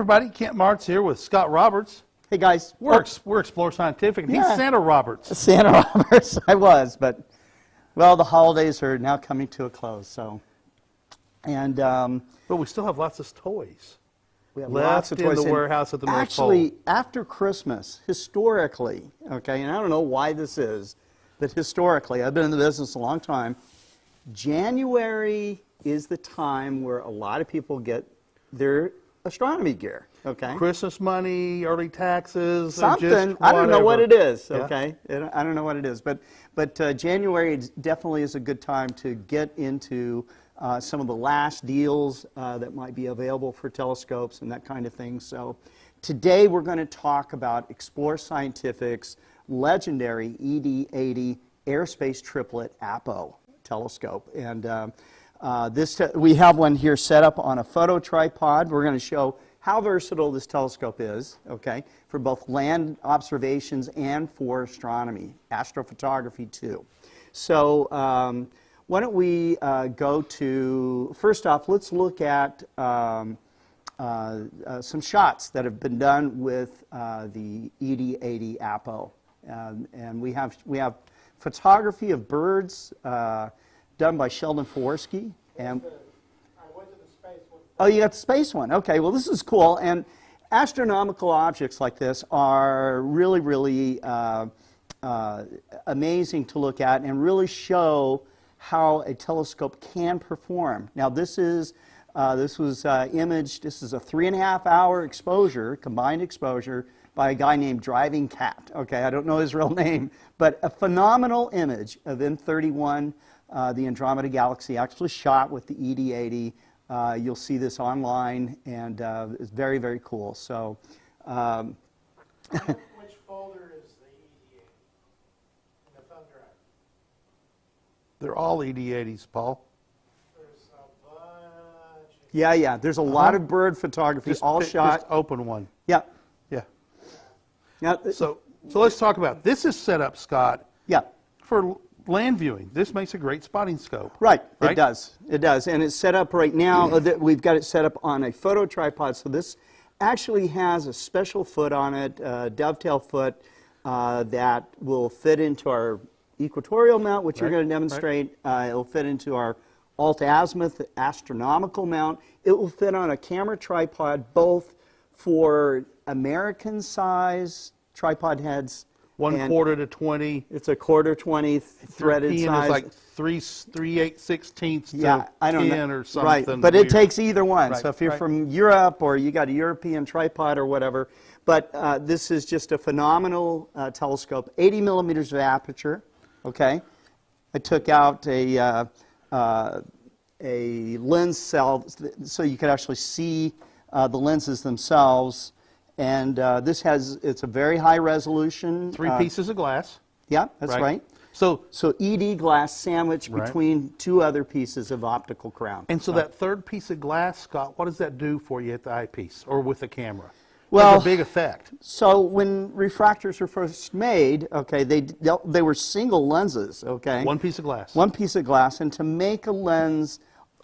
everybody, Kent Marts here with Scott Roberts. Hey guys, We're Explore Scientific, and he's Santa Roberts. Santa Roberts, I was, but well, the holidays are now coming to a close, so. And but we still have lots of toys. we have left lots of toys in the warehouse at the North Actually, Pole. after Christmas, historically, okay, and I don't know why this is, but historically, I've been in the business a long time. January is the time where a lot of people get their astronomy gear. Okay. Christmas money, early taxes, something. just I don't know what it is. Yeah. Okay, I don't know what it is, but January definitely is a good time to get into some of the last deals that might be available for telescopes and that kind of thing. So today we're going to talk about Explore Scientific's legendary ED80 airspace triplet Apo telescope, and we have one here set up on a photo tripod. We're going to show how versatile this telescope is, okay, for both land observations and for astronomy, astrophotography too. So why don't we go to, first off, let's look at some shots that have been done with the ED80 Apo. And we have photography of birds done by Sheldon Faworski. And I went to the space one. oh, you got the space one. Okay, well, this is cool. And astronomical objects like this are really, really amazing to look at and really show how a telescope can perform. Now, this was imaged. This is a 3.5-hour exposure, combined exposure, by a guy named Driving Cat. Okay, I don't know his real name, but a phenomenal image of M31. The Andromeda Galaxy, actually shot with the ED80. You'll see this online, and it's very, very cool. So, Which folder is the ED80 in the thumb drive? They're all ED80s, Paul. There's a bunch. yeah. There's a lot of bird photography, all shot. Just open one. Yeah. Yeah. Now, So let's talk about this. Is set up, Scott, yeah. for land viewing. This makes a great spotting scope. Right, right? it does. It does. And it's set up right now. We've got it set up on a photo tripod. So this actually has a special foot on it, a dovetail foot that will fit into our equatorial mount, which you're going to demonstrate. It'll fit into our alt-azimuth astronomical mount. It will fit on a camera tripod, both for American size tripod heads. 1/4 to 20. It's a 1/4 20 threaded European size. is like 3/8/16 to Yeah, I don't 10 know. or something. Right, but it takes either one. Right, So if you're right. from Europe or you got a European tripod or whatever, but this is just a phenomenal telescope. 80 millimeters of aperture. Okay, I took out a lens cell so you could actually see the lenses themselves. And it's a very high resolution. 3 pieces of glass. Yeah, that's right. So ED glass sandwiched between 2 other pieces of optical crown. And so that third piece of glass, Scott, what does that do for you at the eyepiece or with the camera? Well, It's a big effect. So when refractors were first made, okay, they were single lenses, okay? One piece of glass. One piece of glass, and to make a lens,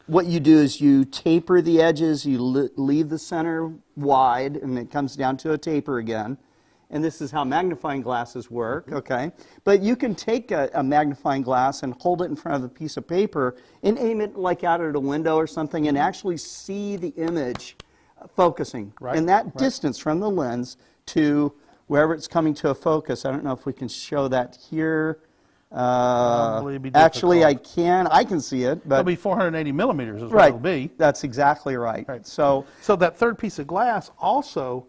what you do is you taper the edges, you leave the center wide, and it comes down to a taper again. And this is how magnifying glasses work, okay? But you can take a magnifying glass and hold it in front of a piece of paper and aim it like out at a window or something and actually see the image focusing. Right, And that distance from the lens to wherever it's coming to a focus. I don't know if we can show that here. Actually, I can see it, but it'll be 480 millimeters is what it'll be. That's exactly right. So that third piece of glass also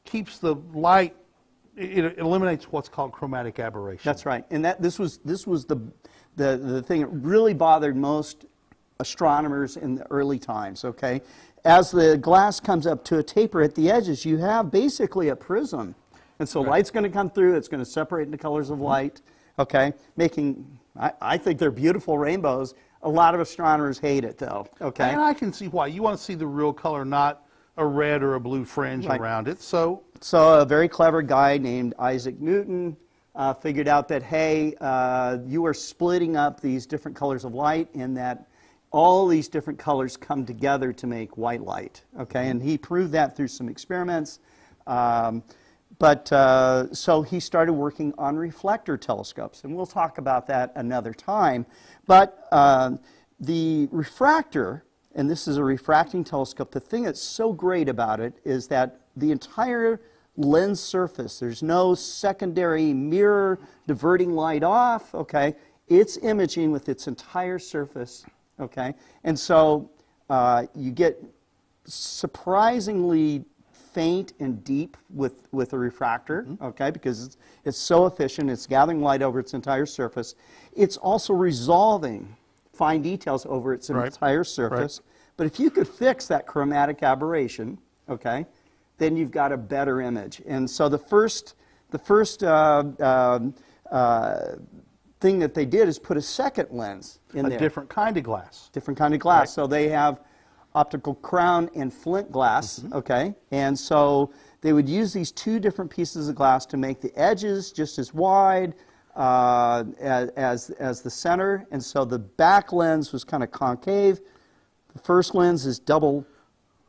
keeps the light. It eliminates what's called chromatic aberration. that's right. And this was the thing that really bothered most astronomers in the early times. Okay, as the glass comes up to a taper at the edges, you have basically a prism, and so light's going to come through. It's going to separate the colors of light. Okay, I think they're beautiful rainbows. A lot of astronomers hate it, though. Okay, And I can see why. You want to see the real color, not a red or a blue fringe around it. So a very clever guy named Isaac Newton figured out that, hey, you are splitting up these different colors of light, and that all these different colors come together to make white light. Okay, and he proved that through some experiments. So he started working on reflector telescopes, and we'll talk about that another time. But the refractor, and this is a refracting telescope, the thing that's so great about it is that the entire lens surface, there's no secondary mirror diverting light off, okay? It's imaging with its entire surface, okay? And so you get surprisingly faint and deep with a refractor, okay, because it's so efficient, it's gathering light over its entire surface. It's also resolving fine details over its entire surface. But if you could fix that chromatic aberration, okay, then you've got a better image. And so the first thing that they did is put a second lens in there. A different kind of glass. Different kind of glass. So they have optical crown and flint glass, okay? And so they would use these two different pieces of glass to make the edges just as wide as the center. And so the back lens was kind of concave. The first lens is double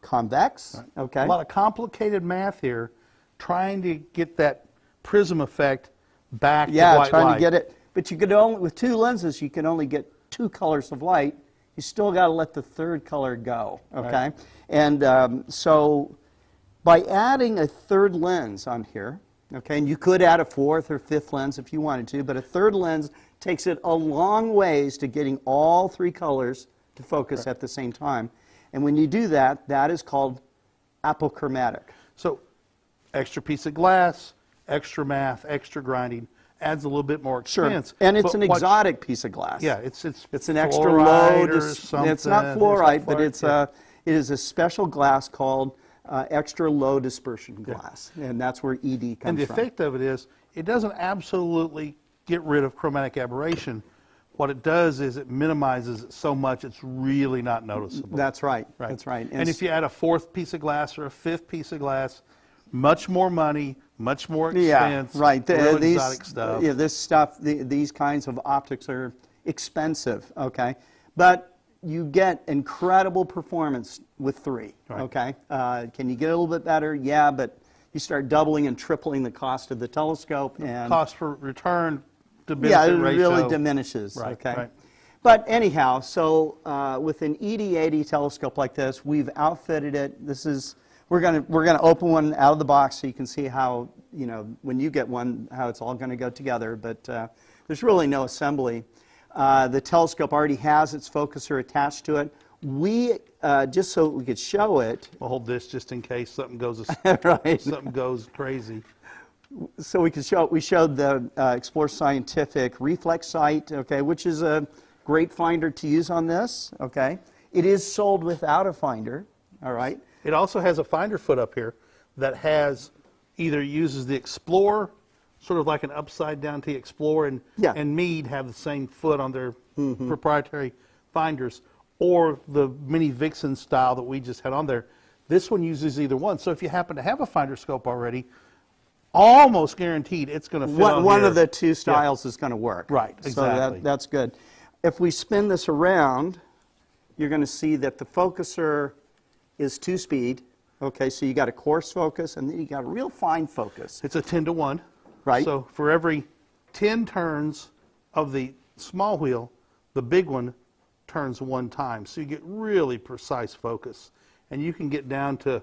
convex, okay? A lot of complicated math here, trying to get that prism effect back to white light. Trying to get it. But you could only, with two lenses, you can only get two colors of light. You still got to let the third color go, okay? And so by adding a third lens on here, okay, and you could add a fourth or fifth lens if you wanted to, but a third lens takes it a long ways to getting all three colors to focus at the same time. And when you do that, that is called apochromatic. So extra piece of glass, extra math, extra grinding, adds a little bit more expense. Sure. And it's an exotic piece of glass. Yeah, it's an extra low. It's not fluorite, but it is a special glass called extra low dispersion glass, and that's where ED comes from. And the effect of it is, it doesn't absolutely get rid of chromatic aberration. What it does is it minimizes it so much it's really not noticeable. That's right. That's right. And if you add a fourth piece of glass or a fifth piece of glass, much more money, much more expense. Yeah, right. Really exotic stuff. Yeah, this stuff, these kinds of optics are expensive, okay? But you get incredible performance with three, okay? Can you get a little bit better? Yeah, but you start doubling and tripling the cost of the telescope. And cost for return to benefit ratio. Really diminishes, okay? But anyhow, so with an ED80 telescope like this, we've outfitted it. This is... We're gonna open one out of the box so you can see how, you know, when you get one, how it's all going to go together. But there's really no assembly. The telescope already has its focuser attached to it. We just so we could show it. We'll hold this just in case something goes something goes crazy. So we could show. We showed the Explore Scientific reflex sight, okay, which is a great finder to use on this. Okay, it is sold without a finder. All right. It also has a finder foot up here that has either uses the Explorer, sort of like an upside down T Explorer, and Meade have the same foot on their proprietary finders, or the Mini Vixen style that we just had on there. This one uses either one. So if you happen to have a finder scope already, almost guaranteed it's going to fit on one here. of the two styles is going to work. Right, exactly. So that's good. If we spin this around, you're going to see that the focuser is 2-speed. Okay, so you got a coarse focus, and then you got a real fine focus. It's a 10-to-1. Right. So for every 10 turns of the small wheel, the big one turns one time. So you get really precise focus. And you can get down to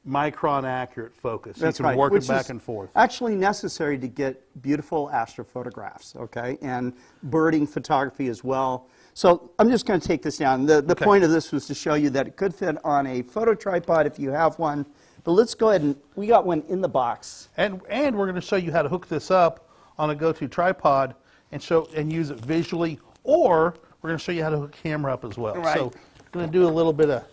micron accurate focus. That's you can right. work Which it back is and forth. Actually necessary to get beautiful astrophotographs, okay, and birding photography as well. So I'm just going to take this down. The point of this was to show you that it could fit on a photo tripod if you have one. But let's go ahead and, we got one in the box. And we're going to show you how to hook this up on a go-to tripod and use it visually, or we're going to show you how to hook camera up as well. Right. So I'm going to do a little bit of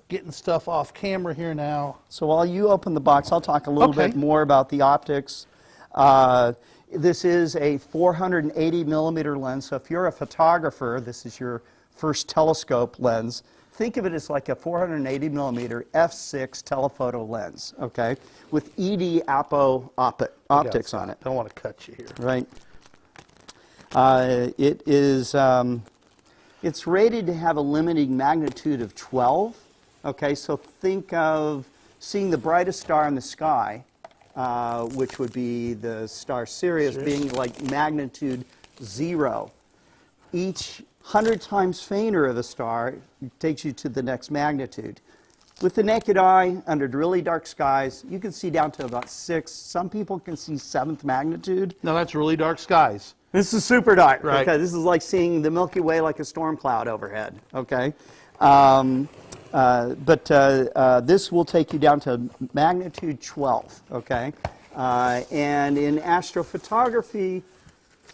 getting stuff off camera here now. So while you open the box, I'll talk a little bit more about the optics. This is a 480 millimeter lens, so if you're a photographer, this is your first telescope lens. Think of it as like a 480 millimeter f6 telephoto lens, okay, with ED80 optics on it. Don't want to cut you here. Right. It is It's rated to have a limiting magnitude of 12. Okay, so think of seeing the brightest star in the sky, which would be the star Sirius, being like magnitude 0. Each 100 times fainter of a star takes you to the next magnitude. With the naked eye, under really dark skies, you can see down to about 6. Some people can see 7th magnitude. No, that's really dark skies. This is super dark. Right. Okay, this is like seeing the Milky Way like a storm cloud overhead. Okay, this will take you down to magnitude 12. Okay, and in astrophotography,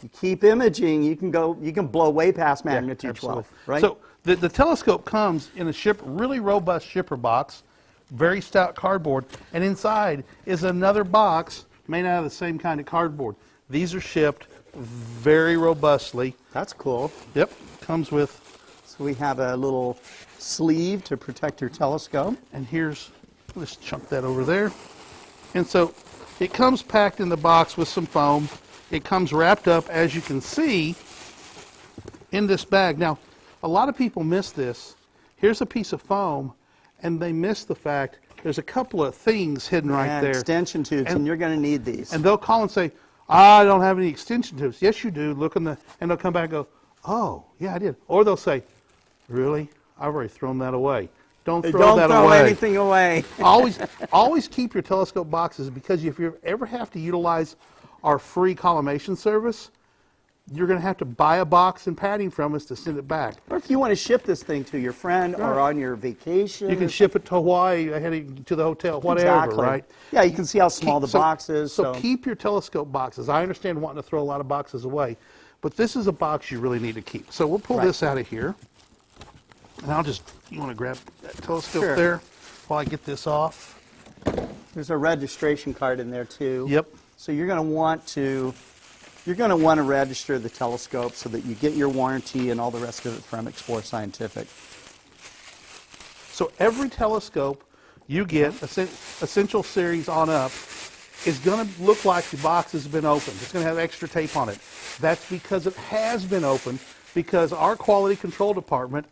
you keep imaging. You can blow way past magnitude 12. Right. So the telescope comes in a really robust shipper box, very stout cardboard, and inside is another box made out of the same kind of cardboard. These are shipped very robustly. That's cool. Yep, comes with. So we have a little sleeve to protect your telescope. And let's chunk that over there. And so it comes packed in the box with some foam. It comes wrapped up, as you can see, in this bag. Now, a lot of people miss this. Here's a piece of foam, and they miss the fact there's a couple of things hidden right there. Extension tubes, and you're going to need these. And they'll call and say, I don't have any extension tubes. Yes, you do. Look and they'll come back and go, oh, yeah, I did. Or they'll say, really? I've already thrown that away. Don't throw that away. Don't throw anything away. always keep your telescope boxes, because if you ever have to utilize our free collimation service, you're going to have to buy a box and padding from us to send it back. Or if you want to ship this thing to your friend or on your vacation. You can ship it to Hawaii, to the hotel, whatever, right? Yeah, you can see how small the box is. So keep your telescope boxes. I understand wanting to throw a lot of boxes away, but this is a box you really need to keep. So we'll pull this out of here. And you want to grab that telescope there while I get this off. There's a registration card in there too. Yep. So you're going to want to register the telescope so that you get your warranty and all the rest of it from Explore Scientific. So every telescope you get, Essential Series on up, is going to look like the box has been opened. It's going to have extra tape on it. That's because it has been opened, because our quality control department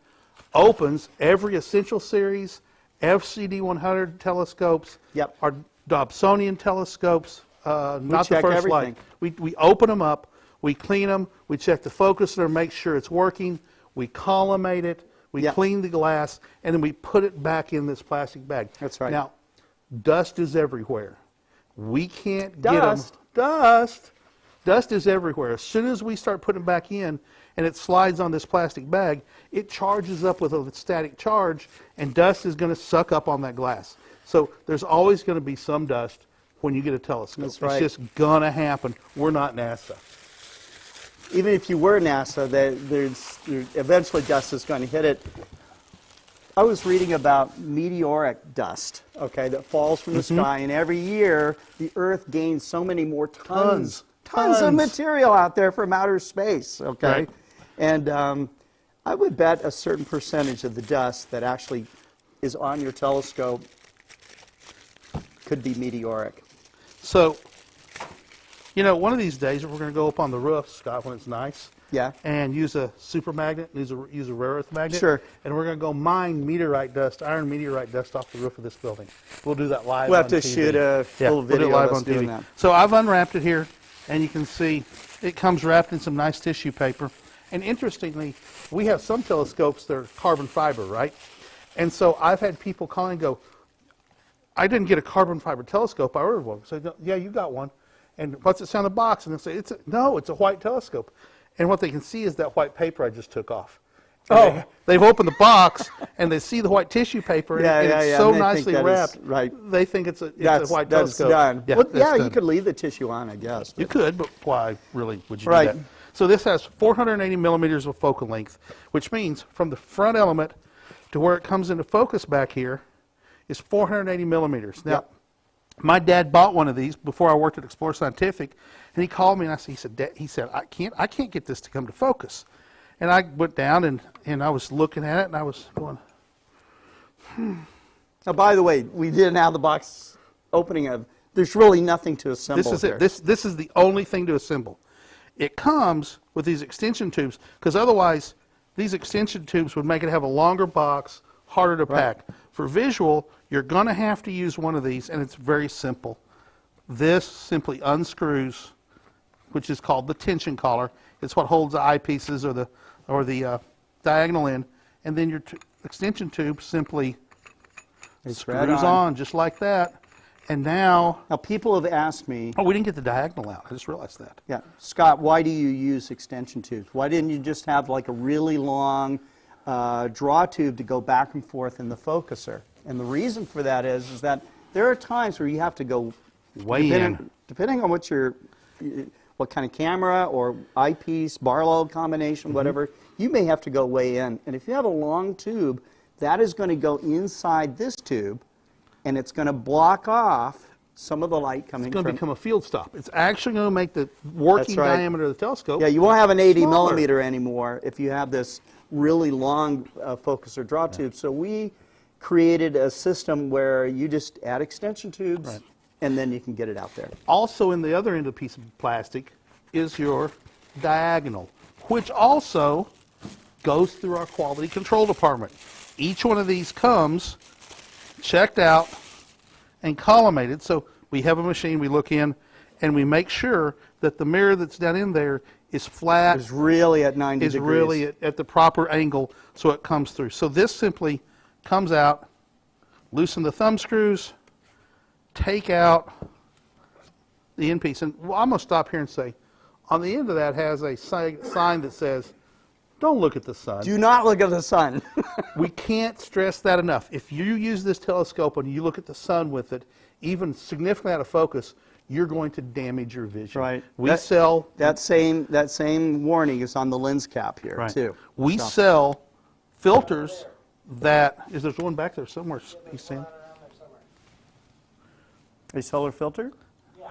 opens every Essential Series, FCD 100 telescopes, our Dobsonian telescopes, not the first light. We open them up, we clean them, we check the focuser, make sure it's working, we collimate it, we clean the glass, and then we put it back in this plastic bag. That's right. Now, dust is everywhere. We can't get them. Dust is everywhere. As soon as we start putting them back in and it slides on this plastic bag, it charges up with a static charge, and dust is going to suck up on that glass. So there's always going to be some dust when you get a telescope. That's right. It's just going to happen. We're not NASA. Even if you were NASA, eventually dust is going to hit it. I was reading about meteoric dust, that falls from the sky, and every year the Earth gains so many more tons of material out there from outer space, Right. And I would bet a certain percentage of the dust that actually is on your telescope could be meteoric. So, one of these days we're going to go up on the roof, Scott, when it's nice. Yeah. And use a super magnet, use a rare earth magnet. Sure. And we're going to go mine meteorite dust, iron meteorite dust off the roof of this building. We'll do that live We'll on have to TV. shoot a full video live of us on doing TV. that. So I've unwrapped it here, and you can see it comes wrapped in some nice tissue paper. And interestingly, we have some telescopes that are carbon fiber, right? And so I've had people call and go, I didn't get a carbon fiber telescope, I ordered one. So yeah, you got one. And what's it say on the box? And they'll say, no, it's a white telescope. And what they can see is that white paper I just took off. And they've opened the box, and they see the white tissue paper, and it's so nicely wrapped. They think it's a white telescope. Done. Yeah, you could leave the tissue on, I guess. You could, but why really would you do that? So this has 480 millimeters of focal length, which means from the front element to where it comes into focus back here is 480 millimeters. Now, my dad bought one of these before I worked at Explore Scientific, and he called me and he said, I can't get this to come to focus. And I went down and I was looking at it, and I was going, Now, by the way, we didn't have the box opening. There's really nothing to assemble. This is it. This is the only thing to assemble. It comes with these extension tubes, because otherwise these extension tubes would make it have a longer box, harder to pack. For visual, you're going to have to use one of these, and it's very simple. This simply unscrews, which is called the tension collar. It's what holds the eyepieces or the diagonal in, and then your extension tube simply screws on just like that. And now people have asked me. Oh, we didn't get the diagonal out. I just realized that. Yeah, Scott, why do you use extension tubes? Why didn't you just have like a really long draw tube to go back and forth in the focuser? And the reason for that is that there are times where you have to go way in, depending on what kind of camera or eyepiece, Barlow combination, whatever. You may have to go way in, and if you have a long tube, that is going to go inside this tube. And it's going to block off some of the light coming from... It's going to become a field stop. It's actually going to make the working diameter of the telescope. Yeah, you won't have an 80 millimeter anymore if you have this really long focuser draw tube. So we created a system where you just add extension tubes, and then you can get it out there. Also, in the other end of the piece of plastic is your diagonal, which also goes through our quality control department. Each one of these comes checked out and collimated. So we have a machine, we look in, and we make sure that the mirror that's down in there is flat. Is really at 90 degrees. Is really at the proper angle so it comes through. So this simply comes out, loosen the thumb screws, take out the end piece. And I'm going to stop here and say, on the end of that has a sign that says, don't look at the sun. Do not look at the sun. We can't stress that enough. If you use this telescope and you look at the sun with it, even significantly out of focus, you're going to damage your vision. Right. We sell... That same warning is on the lens cap here, too. We sell filters that... There's one back there somewhere, he's saying. A solar filter? Yeah.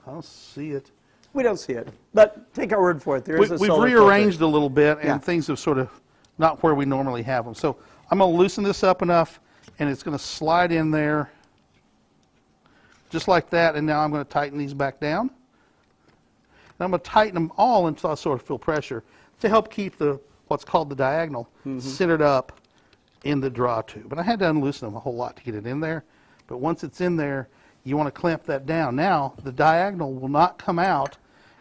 I don't see it. We don't see it, but take our word for it. There is a We've solar rearranged filter. a little bit, and things have sort of not where we normally have them. So I'm going to loosen this up enough, and it's going to slide in there just like that. And now I'm going to tighten these back down. And I'm going to tighten them all until I sort of feel pressure to help keep what's called the diagonal centered up in the draw tube. And I had to unloosen them a whole lot to get it in there, but once it's in there, you want to clamp that down. Now, the diagonal will not come out,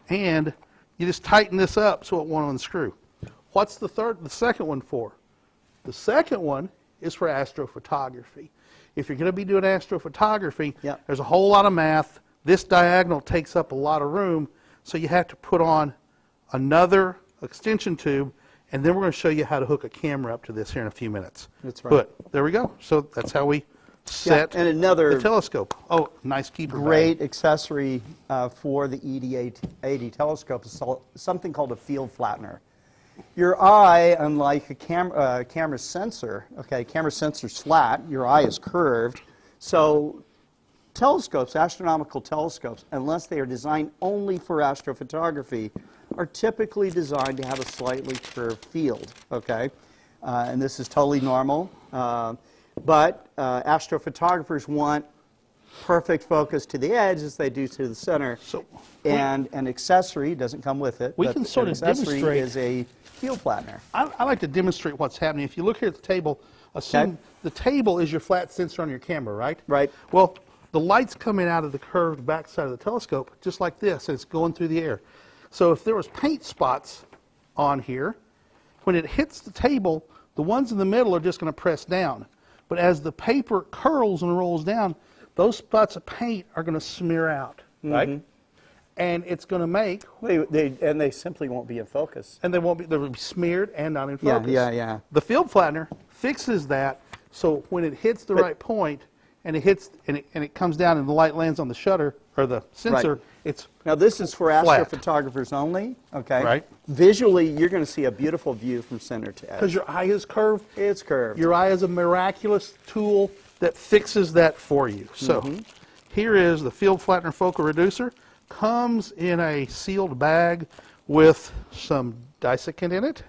and you just tighten this up so it won't unscrew. What's the second one for? The second one is for astrophotography. If you're going to be doing astrophotography, there's a whole lot of math. This diagonal takes up a lot of room, so you have to put on another extension tube, and then we're going to show you how to hook a camera up to this here in a few minutes. That's right. But there we go. So that's how we set and another the telescope. Oh, nice keeper great bag. accessory for the ED80 telescope is something called a field flattener. Your eye, unlike a camera sensor, camera sensor's flat, your eye is curved. So telescopes, astronomical telescopes, unless they are designed only for astrophotography, are typically designed to have a slightly curved field, and this is totally normal. But astrophotographers want perfect focus to the edge as they do to the center. So, and an accessory doesn't come with it. We can sort of demonstrate. Is a field flattener. I like to demonstrate what's happening. If you look here at the table, assume the table is your flat sensor on your camera, right? Right. Well, the light's coming out of the curved backside of the telescope just like this, and it's going through the air. So if there was paint spots on here, when it hits the table, the ones in the middle are just going to press down. But as the paper curls and rolls down, those spots of paint are going to smear out, right? And it's going to make... They simply won't be in focus. And they'll be smeared and not in focus. Yeah. The field flattener fixes that, so when it hits the right point, and it comes down and the light lands on the shutter, or the sensor, it's Now this is for flat. astrophotographers only, Right. Visually, you're going to see a beautiful view from center to edge. because your eye is curved. It's curved. Your eye is a miraculous tool that fixes that for you. So here is the field flattener focal reducer. Comes in a sealed bag with some dissecant in it.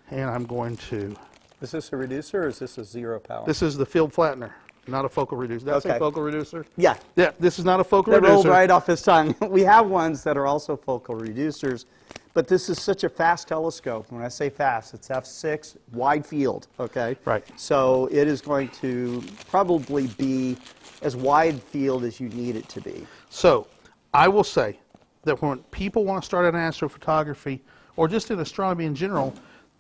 And I'm going to... Is this a reducer or is this a zero power? This is the field flattener, not a focal reducer. That's a focal reducer? Yeah. Yeah, this is not a focal That reducer. rolled right off his tongue. We have ones that are also focal reducers, But this is such a fast telescope. When I say fast, it's f6, wide field, okay? Right. So it is going to probably be as wide field as you need it to be. So I will say that when people want to start in astrophotography, or just in astronomy in general,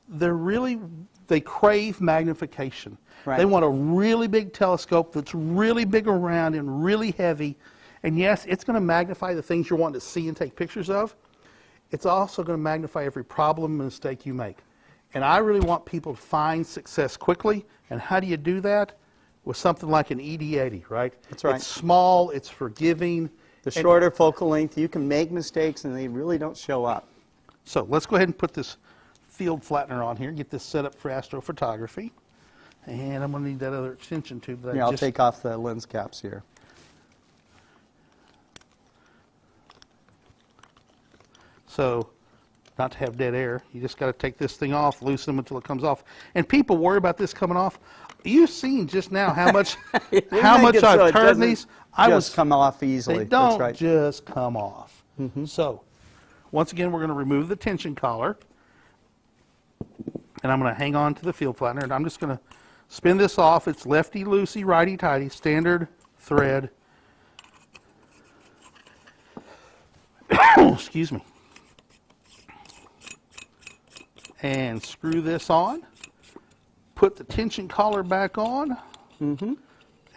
they crave magnification. Right. They want a really big telescope that's really big around and really heavy. And yes, it's going to magnify the things you're wanting to see and take pictures of. It's also going to magnify every problem and mistake you make. And I really want people to find success quickly. And how do you do that? With something like an ED80, right? That's right. It's small, it's forgiving. The shorter focal length, you can make mistakes and they really don't show up. So let's go ahead and put this field flattener on here, get this set up for astrophotography. And I'm going to need that other extension tube. That I'll take off the lens caps here. So, not to have dead air, you just got to take this thing off, loosen them until it comes off. And people worry about this coming off. You've seen just now how much I've turned these. Come off easily. They don't That's right. just come off. So, once again, we're going to remove the tension collar. And I'm going to hang on to the field flattener. And I'm just going to spin this off. It's lefty-loosey, righty-tighty, standard thread. Excuse me. And screw this on. Put the tension collar back on. And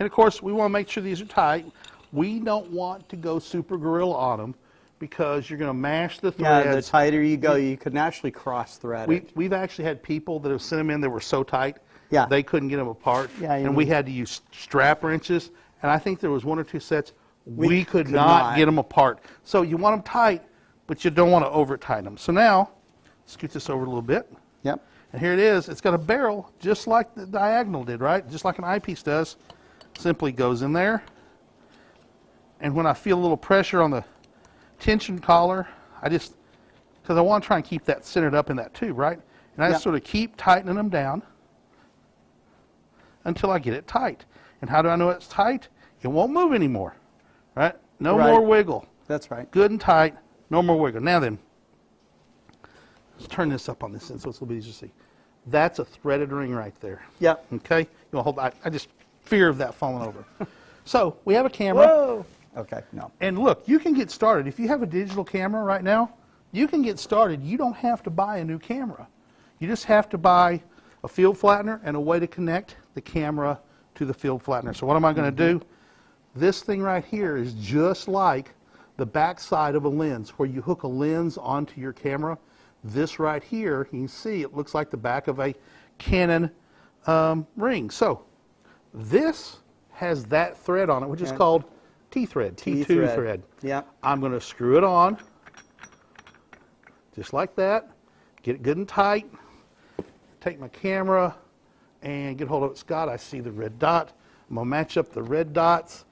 of course, we want to make sure these are tight. We don't want to go super gorilla on them because you're going to mash the threads. Yeah, the tighter you go, you can actually cross-thread it. We've actually had people that have sent them in that were so tight, Yeah. they couldn't get them apart. Yeah, and we had to use strap wrenches. And I think there was one or two sets we could not get them apart. So you want them tight, but you don't want to over-tighten them. So now, scoot this over a little bit. Yep. And here it is. It's got a barrel just like the diagonal did, right? Just like an eyepiece does. Simply goes in there. And when I feel a little pressure on the tension collar, because I want to try and keep that centered up in that tube, right? And I just sort of keep tightening them down until I get it tight. And how do I know it's tight? It won't move anymore, right? No more wiggle. That's right. Good and tight, no more wiggle. Now then, let's turn this up on this end so it's a little bit easier to see. That's a threaded ring right there. Yep. Okay? You want to hold, I just fear of that falling over. So we have a camera. Whoa. Okay, no. And look, you can get started. If you have a digital camera right now, you can get started. You don't have to buy a new camera. You just have to buy a field flattener and a way to connect the camera to the field flattener. So what am I going to do? This thing right here is just like the back side of a lens, where you hook a lens onto your camera. This right here, you can see it looks like the back of a Canon ring. So this has that thread on it, which is called T-thread, T2 thread. Yeah. I'm going to screw it on, just like that. Get it good and tight. Take my camera and get hold of it. Scott, I see the red dot. I'm going to match up the red dots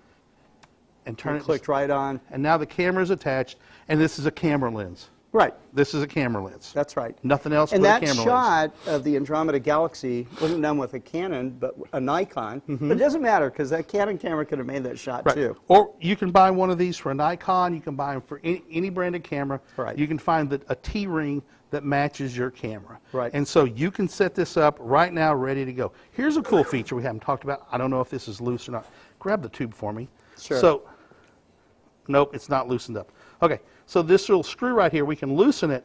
and turn it. Clicked right on. And now the camera is attached, and this is a camera lens. Right. This is a camera lens. That's right. Nothing else and but a that camera shot lens. of the Andromeda Galaxy wasn't done with a Canon, but a Nikon. But it doesn't matter, because that Canon camera could have made that shot too. Or you can buy one of these for a Nikon. You can buy them for any branded camera. Right. You can find a T-ring that matches your camera. Right. And so you can set this up right now, ready to go. Here's a cool feature we haven't talked about. I don't know if this is loose or not. Grab the tube for me. Sure. So, nope, it's not loosened up. Okay, so this little screw right here, we can loosen it,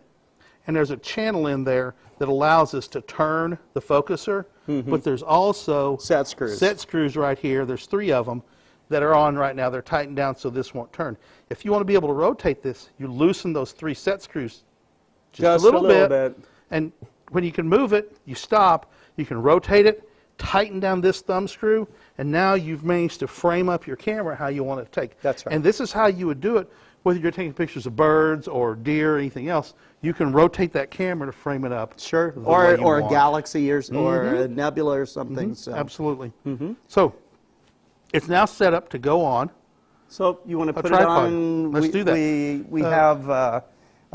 and there's a channel in there that allows us to turn the focuser, but there's also Set screws. Set screws right here. There's 3 of them that are on right now. They're tightened down so this won't turn. If you want to be able to rotate this, you loosen those 3 set screws just a little bit. And when you can move it, you stop. You can rotate it, tighten down this thumb screw, and now you've managed to frame up your camera how you want it to take. That's right. And this is how you would do it, whether you're taking pictures of birds or deer or anything else. You can rotate that camera to frame it up. Sure. the way you Or a want. galaxy or a nebula or something. So. Absolutely. So it's now set up to go on. So you want to put it tripod. on? Let's do that. We have a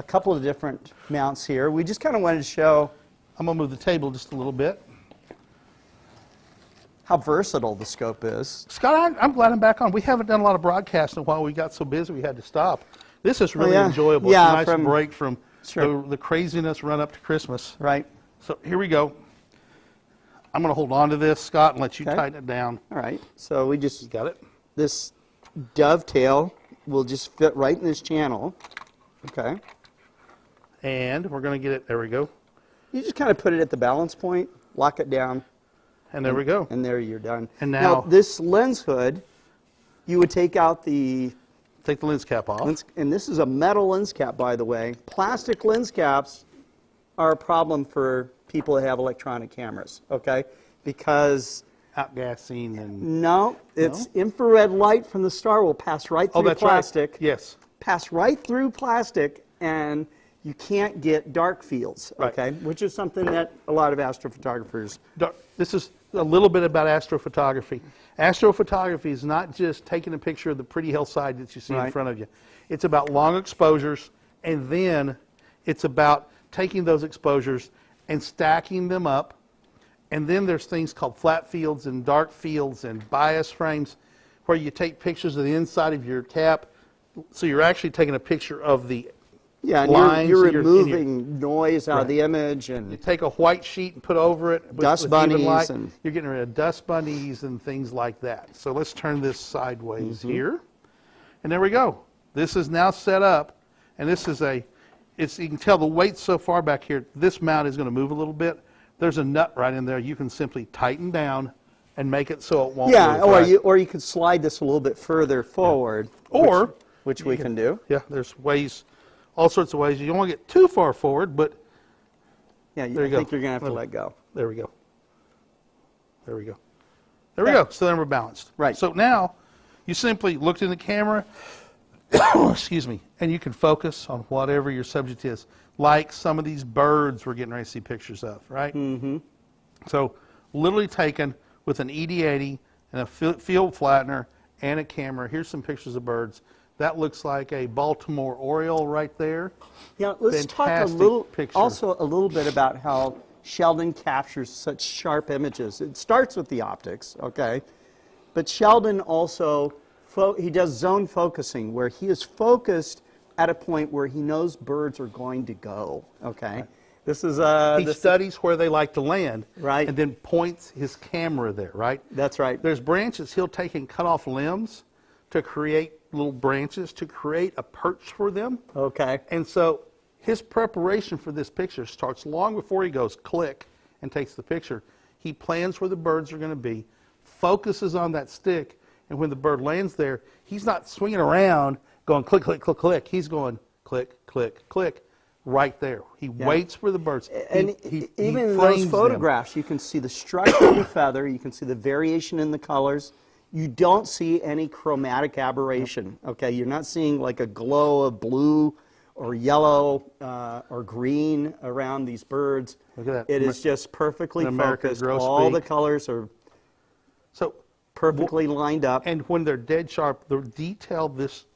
couple of different mounts here. We just kind of wanted to show I'm going to move the table just a little bit. how versatile the scope is. Scott, I'm glad I'm back on. We haven't done a lot of broadcasting while we got so busy we had to stop. This is really enjoyable. Yeah, it's a nice break from the craziness run up to Christmas. Right. So here we go. I'm going to hold on to this, Scott, and let you Okay. tighten it down. All right. So we just You got it? this dovetail will just fit right in this channel. Okay. And we're going to get it. There we go. You just kind of put it at the balance point, lock it down, And there we go. and there you're done. And now this lens hood, you would take out the take the lens cap off. lens, and this is a metal lens cap, by the way. Plastic lens caps are a problem for people that have electronic cameras, okay? Because Outgassing and no, it's infrared light from the star will pass right through that's plastic. right. Yes. Pass right through plastic, and you can't get dark fields, Right. okay? Which is something that a lot of astrophotographers. This is a little bit about astrophotography. Astrophotography is not just taking a picture of the pretty hillside that you see in Right. front of you. It's about long exposures, and then it's about taking those exposures and stacking them up. And then there's things called flat fields and dark fields and bias frames where you take pictures of the inside of your cap. So you're actually taking a picture of the Yeah, and lines you're in your- removing noise out of Right. the image, You and take a white sheet and put over it Dust even bunnies light. and- You're getting rid of dust bunnies and things like that. So let's turn this sideways Mm-hmm. here. And there we go. This is now set up, and this is you can tell the weight's so far back here. This mount is going to move a little bit. There's a nut right in there. You can simply tighten down and make it so it won't yeah, move. Right. or you could slide this a little bit further forward, Or which we can do. Yeah, there's ways, all sorts of ways. You don't want to get too far forward, but Yeah, There I you think go. you're gonna have to let go. there we go. There we go. There we go. So then we're balanced. Right. So now you simply looked in the camera, excuse me, and you can focus on whatever your subject is. Like some of these birds we're getting ready to see pictures of, right? Mm-hmm. So literally taken with an ED80 and a field flattener and a camera. Here's some pictures of birds. That looks like a Baltimore Oriole right there. Yeah, let's talk a Fantastic little, picture. also a little bit about how Sheldon captures such sharp images. It starts with the optics, okay? But Sheldon also, he does zone focusing, where he is focused at a point where he knows birds are going to go, okay? Right. This is He studies where they like to land, Right. and then points his camera there, right? That's right. There's branches he'll take and cut off limbs to create little branches to create a perch for them. Okay. And so his preparation for this picture starts long before he goes click and takes the picture. He plans where the birds are going to be, focuses on that stick, and when the bird lands there, he's not swinging around going click, click, click, click. He's going click, click, click right there. He waits for the birds. And he even in frames those them. photographs, you can see the structure of the feather, you can see the variation in the colors. You don't see any chromatic aberration, okay? You're not seeing like a glow of blue or yellow or green around these birds. Look at that. It is just perfectly In American focused. grosbeak. All the colors are So, perfectly lined up. and when they're dead sharp, the detail this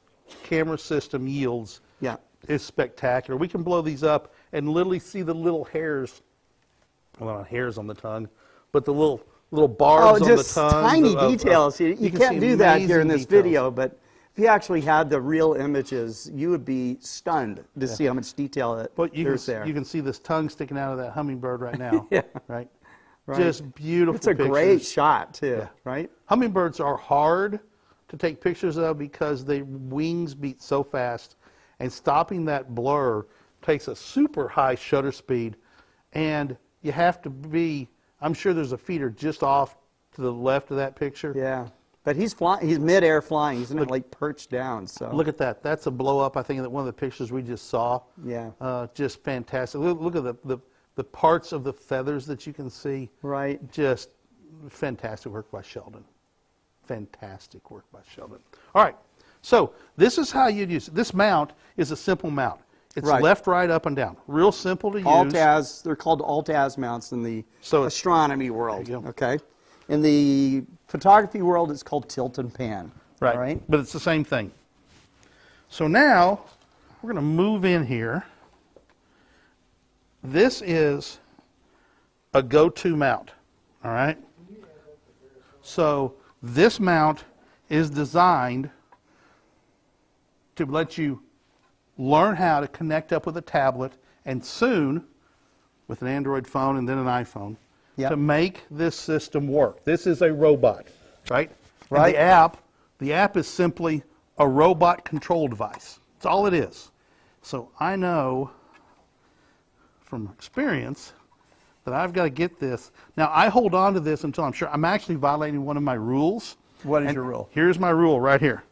camera system yields Yeah. is spectacular. We can blow these up and literally see the little hairs, well, not hairs on the tongue, but the little barbs on the just tongue. tiny details. You can can't see do that here in amazing this details. video, but if you actually had the real images, you would be stunned to see how much detail But there's there. you can see this tongue sticking out of that hummingbird right now. Yeah. Right? Right. Just beautiful It's a pictures. great shot, too, Yeah. right? Hummingbirds are hard to take pictures of because their wings beat so fast, and stopping that blur takes a super high shutter speed, and you have to be, I'm sure there's a feeder just off to the left of that picture. Yeah. But he's flying. He's midair flying. He's not like perched down. So Look at that. That's a blow up, I think, that one of the pictures we just saw. Yeah. Just fantastic. Look at the parts of the feathers that you can see. Right. Just fantastic work by Sheldon. Fantastic work by Sheldon. All right. So this is how you'd use it. This mount is a simple mount. It's Right. left, right, up, and down. Real simple to use. Alt-Az. They're called Alt-Az mounts in the So it's- astronomy world. There you go. Okay. In the photography world, it's called tilt and pan. Right. All right. But it's the same thing. So now we're going to move in here. This is a go-to mount. All right. So this mount is designed to let you learn how to connect up with a tablet, and soon with an Android phone and then an iPhone, Yep. to make this system work. This is a robot, right? Right. And the app is simply a robot control device. That's all it is. So I know from experience that I've got to get this. Now, I hold on to this until I'm sure I'm actually violating one of my rules. What is And your rule? Here's my rule right here.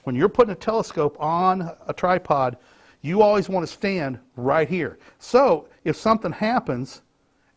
When you're putting a telescope on a tripod, you always want to stand right here. So if something happens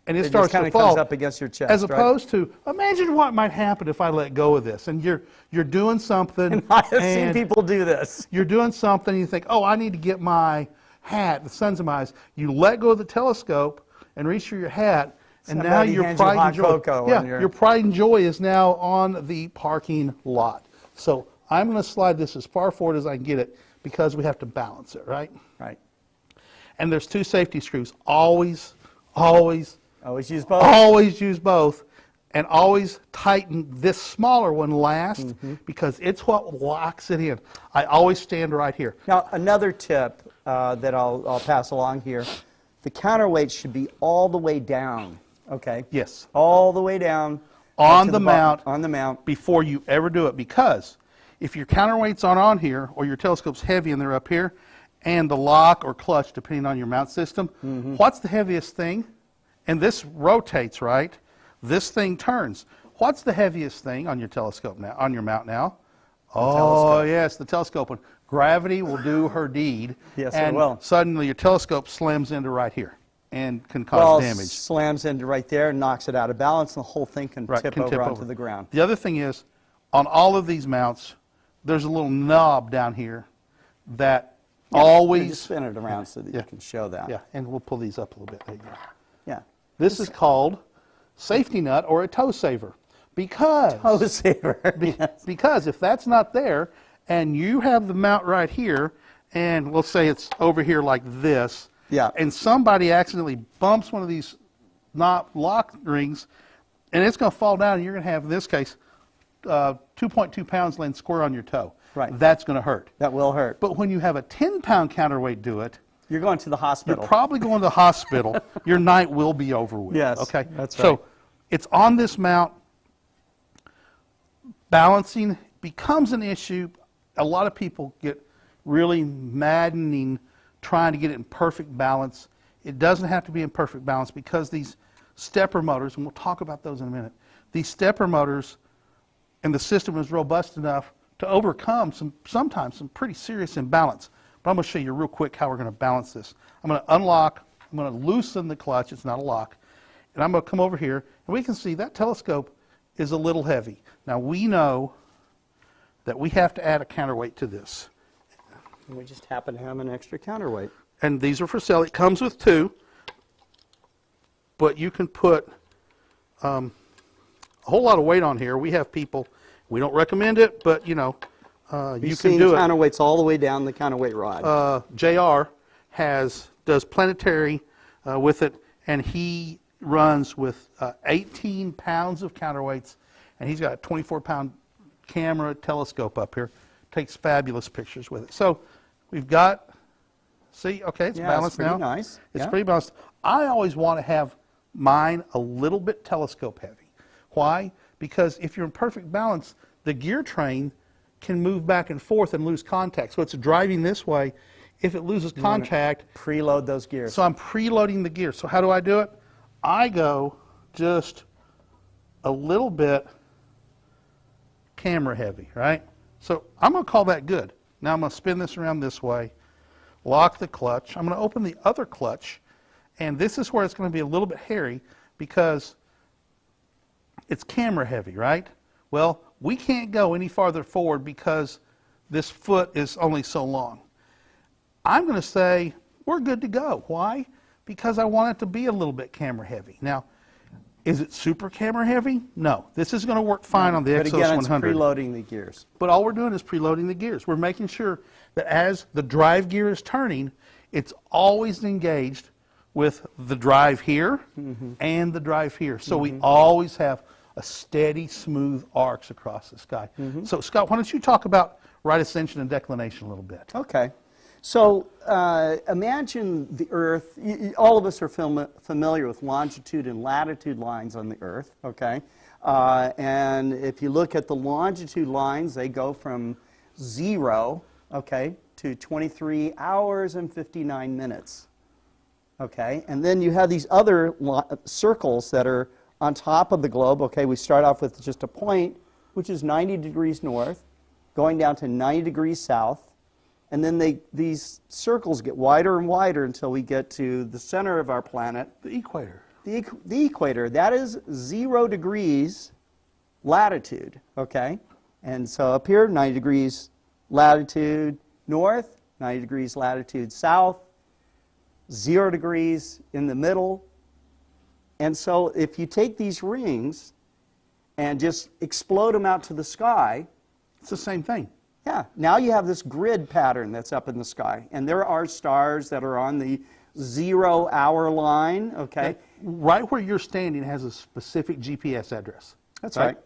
and it starts just to kind fall, of comes up against your chest, as right? opposed to, imagine what might happen if I let go of this, and you're doing something. And I have seen and people do this. You're doing something, and you think, oh, I need to get my hat, the sun's in my eyes. You let go of the telescope and reach for your hat, and now Somebody your hands you pride hot and joy. cocoa Yeah, and you're- your pride and joy is now on the parking lot. So I'm going to slide this as far forward as I can get it because we have to balance it, right? Right. And there's 2 safety screws. Always, always, Always use both. always use both, and always tighten this smaller one last because it's what locks it in. I always stand right here. Now, another tip that I'll pass along here, the counterweight should be all the way down, okay? Yes. All the way down. On to the bottom. mount. On the mount. Before you ever do it, because if your counterweights aren't on here or your telescope's heavy and they're up here, and the lock or clutch, depending on your mount system, what's the heaviest thing? And this rotates, right? This thing turns. What's the heaviest thing on your telescope now, on your mount now? telescope. Yes, the telescope one. Gravity will do her deed. Yes, it and will. Suddenly your telescope slams into right here and can cause damage. Slams into right there, knocks it out of balance, and the whole thing can Right, tip can over tip onto over. the ground. The other thing is, on all of these mounts, there's a little knob down here that You always... just spin it around so that Yeah. you can show that. Yeah, and we'll pull these up a little bit. There you go. Yeah. This is called safety nut or a toe saver because, Toe saver. Yes. because if that's not there and you have the mount right here and we'll say it's over here like this, Yeah. and somebody accidentally bumps one of these lock rings and it's going to fall down and you're going to have, in this case, 2.2 pounds laying square on your toe. Right. That's going to hurt. That will hurt. But when you have a 10-pound counterweight do it, You're going to the hospital. you're probably going to the hospital. Your night will be over with. Yes, Okay. that's So right. it's on this mount. Balancing becomes an issue. A lot of people get really maddening trying to get it in perfect balance. It doesn't have to be in perfect balance because these stepper motors, and we'll talk about those in a minute, these stepper motors and the system is robust enough to overcome sometimes some pretty serious imbalance. But I'm going to show you real quick how we're going to balance this. I'm going to unlock, I'm going to loosen the clutch, it's not a lock, and I'm going to come over here, and we can see that telescope is a little heavy. Now we know that we have to add a counterweight to this. And we just happen to have an extra counterweight. And these are for sale. It comes with 2, but you can put a whole lot of weight on here. We have people, we don't recommend it, but you know, you can do it. Counterweights all the way down the counterweight rod. JR does planetary with it, and he runs with 18 pounds of counterweights, and he's got a 24-pound camera telescope up here. Takes fabulous pictures with it. So we've got, see, okay, it's balanced pretty now. nice. It's Yeah. pretty balanced. I always want to have mine a little bit telescope heavy. Why? Because if you're in perfect balance, the gear train can move back and forth and lose contact. So it's driving this way. If it loses contact, Preload those gears. so I'm preloading the gear. So how do I do it? I go just a little bit camera heavy, right? So I'm going to call that good. Now I'm going to spin this around this way, lock the clutch. I'm going to open the other clutch, and this is where it's going to be a little bit hairy because it's camera heavy, right? Well, we can't go any farther forward because this foot is only so long. I'm going to say we're good to go. Why? Because I want it to be a little bit camera heavy. Now, is it super camera heavy? No. This is going to work fine on the But Exos again, it's 100. preloading the gears. But all we're doing is preloading the gears. We're making sure that as the drive gear is turning, it's always engaged with the drive here and the drive here. So we always have a steady, smooth arcs across the sky. So Scott, why don't you talk about right ascension and declination a little bit? Okay. So imagine the Earth. All of us are familiar with longitude and latitude lines on the Earth, okay? And if you look at the longitude lines, they go from 0, okay, to 23 hours and 59 minutes, okay? And then you have these other circles that are on top of the globe, okay? We start off with just a point, which is 90 degrees north, going down to 90 degrees south. And then these circles get wider and wider until we get to the center of our planet. The equator. The equator, that is 0 degrees latitude, okay? And so up here, 90 degrees latitude north, 90 degrees latitude south, 0 degrees in the middle. And so if you take these rings and just explode them out to the sky, it's the same thing. Yeah, now you have this grid pattern that's up in the sky. And there are stars that are on the 0 hour line, okay? Right where you're standing has a specific GPS address. That's right.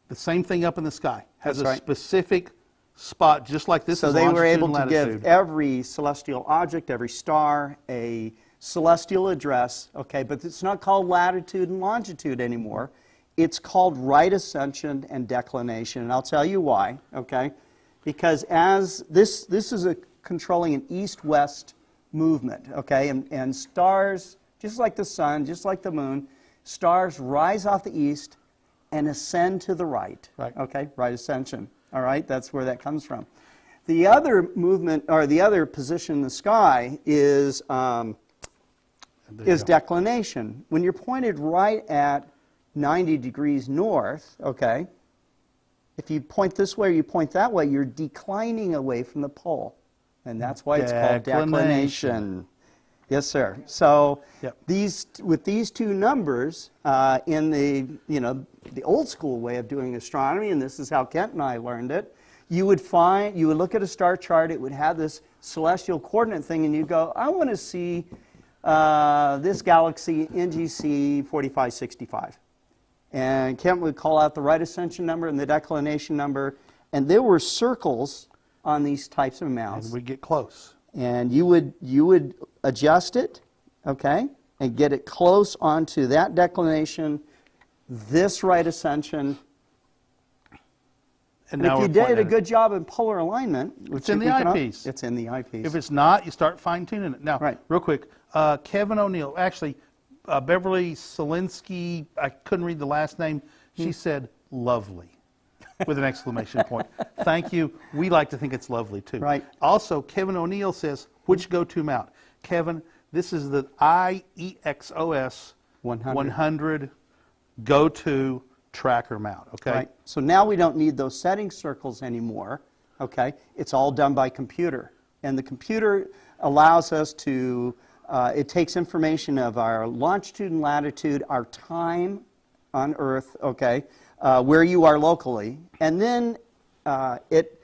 The same thing up in the sky has That's a right. specific spot, just like this. So is they were longitude able and to latitude. give every celestial object, every star, a celestial address, okay? But it's not called latitude and longitude anymore. It's called right ascension and declination, and I'll tell you why, okay? Because as this is controlling an east-west movement, okay? And stars, just like the sun, just like the moon, stars rise off the east and ascend to the right, okay? Right ascension, all right? That's where that comes from. The other movement, or the other position in the sky is declination. When you're pointed right at 90 degrees north, okay? If you point this way or you point that way, you're declining away from the pole. And that's why it's called declination. Yes, sir. So with these two numbers, in the old school way of doing astronomy, and this is how Kent and I learned it, you would look at a star chart, it would have this celestial coordinate thing, and you'd go, I want to see this galaxy NGC 4565. And Kent would call out the right ascension number and the declination number, and there were circles on these types of mounts. And we get close. And you would adjust it, okay, and get it close onto that declination, this right ascension. And if you did a good job in polar alignment, it's in the eyepiece. It's in the eyepiece. If it's not, you start fine-tuning it. Now, real quick, Kevin O'Neill, actually, Beverly Solinsky, I couldn't read the last name. She said, lovely, with an exclamation point. Thank you. We like to think it's lovely, too. Right. Also, Kevin O'Neill says, which go-to mount? Kevin, this is the IEXOS 100 go-to tracker mount, okay? Right. So now we don't need those setting circles anymore, okay? It's all done by computer. And the computer allows us to it takes information of our longitude and latitude, our time on Earth, okay, where you are locally, and then it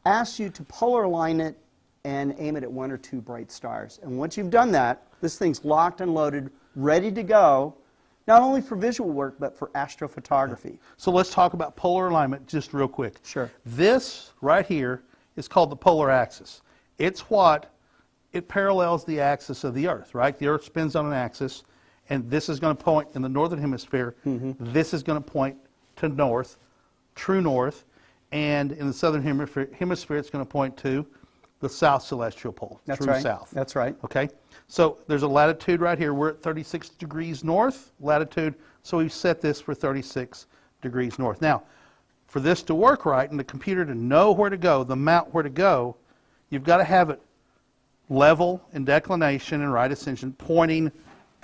asks you to polar align it and aim it at 1 or 2 bright stars. And once you've done that, this thing's locked and loaded, ready to go, not only for visual work, but for astrophotography. So let's talk about polar alignment just real quick. Sure. This right here is called the polar axis. It parallels the axis of the Earth, right? The Earth spins on an axis, and this is going to point in the northern hemisphere. This is going to point to north, true north, and in the southern hemisphere, it's going to point to the south celestial pole, true south. That's right. Okay? So there's a latitude right here. We're at 36 degrees north latitude, so we've set this for 36 degrees north. Now, for this to work right and the computer to know where to go, the mount where to go, you've got to have it level in declination and right ascension pointing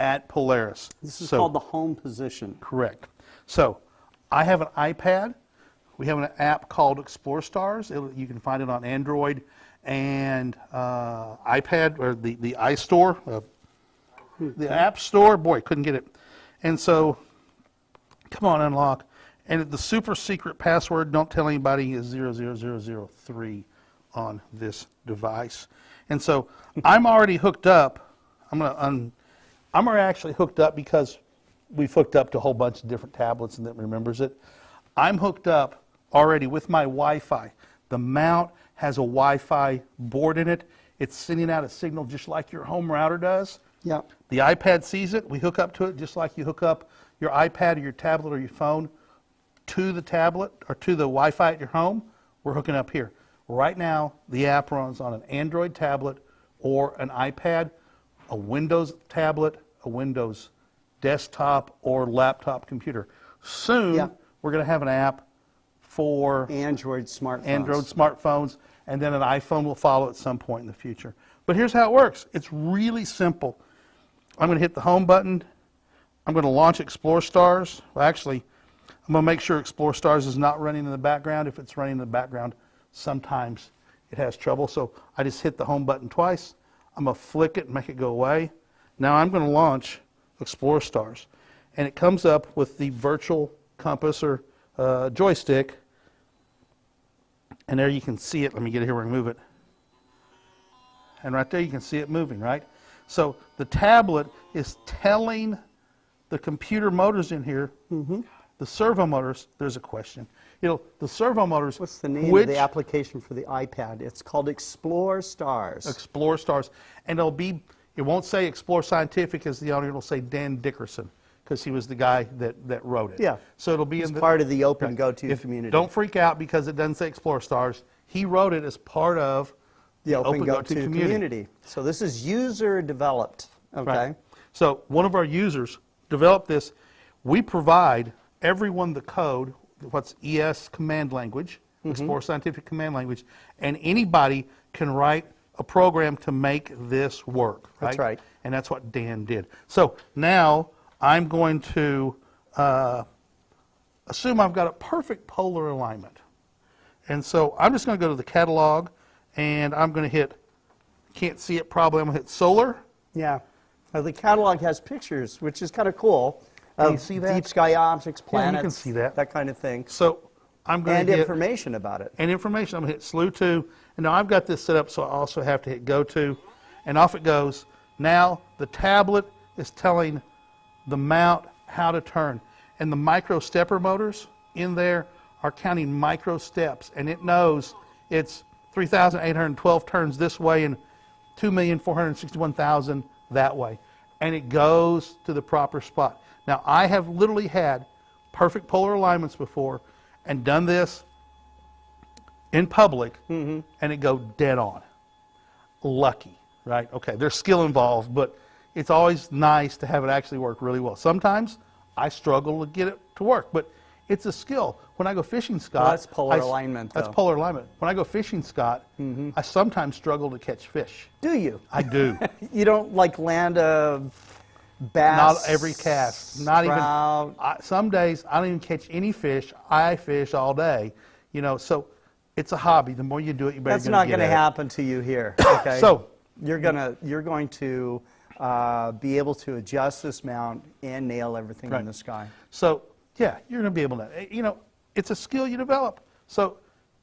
at Polaris. This is called the home position. Correct. So I have an iPad. We have an app called Explore Stars. You can find it on Android and iPad, or the iStore, the App Store. Boy, couldn't get it. And so, come on, unlock. And the super secret password, don't tell anybody, is 00003 on this device. And so I'm already hooked up. I'm already actually hooked up because we've hooked up to a whole bunch of different tablets and that remembers it. I'm hooked up already with my Wi-Fi. The mount has a Wi-Fi board in it. It's sending out a signal just like your home router does. Yeah. The iPad sees it. We hook up to it just like you hook up your iPad or your tablet or your phone to the tablet or to the Wi-Fi at your home. We're hooking up here. Right now, the app runs on an Android tablet or an iPad, a Windows tablet, a Windows desktop or laptop computer. Soon, we're going to have an app for Android smartphones, and then an iPhone will follow at some point in the future. But here's how it works. It's really simple. I'm going to hit the home button. I'm going to launch Explore Stars. Well, actually, I'm going to make sure Explore Stars is not running in the background. If it's running in the background, sometimes it has trouble. So I just hit the home button twice. I'm going to flick it and make it go away. Now I'm going to launch Explore Stars. And it comes up with the virtual compass or joystick. And there you can see it. Let me get it here and move it. And right there you can see it moving, right? So the tablet is telling the computer motors in here, the servo motors, there's a question. The servo motors. What's the name of the application for the iPad? It's called Explore Stars. Explore Stars. And it won't say Explore Scientific as the owner, it'll say Dan Dickerson, because he was the guy that wrote it. Yeah. So it'll be part of the open go-to community. Don't freak out because it doesn't say Explore Stars. He wrote it as part of the open go-to community. So this is user developed. Okay. Right. So one of our users developed this. We provide everyone the code, what's ES command language, Explore Scientific command language, and anybody can write a program to make this work. Right? That's right. And that's what Dan did. So now I'm going to assume I've got a perfect polar alignment. And so I'm just going to go to the catalog, and I'm going to hit, can't see it probably, I'm going to hit solar. Yeah. The catalog has pictures, which is kind of cool. Can you see that? Deep sky objects, planets. Yeah, you can see that kind of thing. So I'm going to hit information about it. And information. I'm going to hit slew to. And now I've got this set up, so I also have to hit go to. And off it goes. Now the tablet is telling the mount how to turn. And the micro stepper motors in there are counting micro steps. And it knows it's 3,812 turns this way and 2,461,000 that way. And it goes to the proper spot. Now, I have literally had perfect polar alignments before and done this in public, and it go dead on. Lucky, right? Okay, there's skill involved, but it's always nice to have it actually work really well. Sometimes I struggle to get it to work, but it's a skill. When I go fishing, Scott... Well, that's polar alignment, though. That's polar alignment. When I go fishing, Scott, I sometimes struggle to catch fish. Do you? I do. You don't, like, land a bass? Not every cast. Not trout. even. Some days, I don't even catch any fish. I fish all day. So it's a hobby. The more you do it, you better That's get not it. going to happen to you here, okay? So you're going to be able to adjust this mount and nail everything in the sky. So, yeah, you're going to be able to, it's a skill you develop. So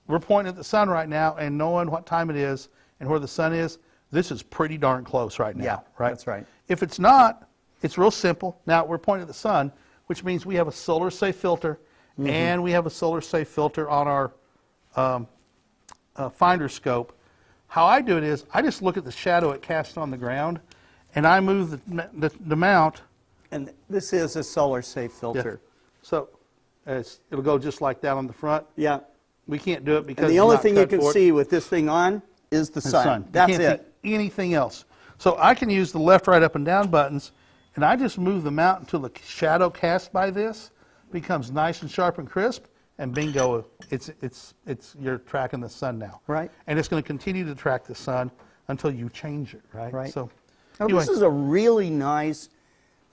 we're pointing at the sun right now and knowing what time it is and where the sun is, this is pretty darn close right now. Yeah, right? That's right. If it's not, it's real simple. Now we're pointing at the sun, which means we have a solar safe filter and we have a solar safe filter on our finder scope. How I do it is I just look at the shadow it casts on the ground and I move the mount. And this is a solar safe filter. Yeah. So it'll go just like that on the front. Yeah. We can't do it because the only thing you can see with this thing on is the sun. That's you can't see anything else. So I can use the left, right, up, and down buttons, and I just move the mount until the shadow cast by this becomes nice and sharp and crisp, and bingo, you're tracking the sun now. Right. And it's going to continue to track the sun until you change it. Right. Right. So anyway. This is a really nice,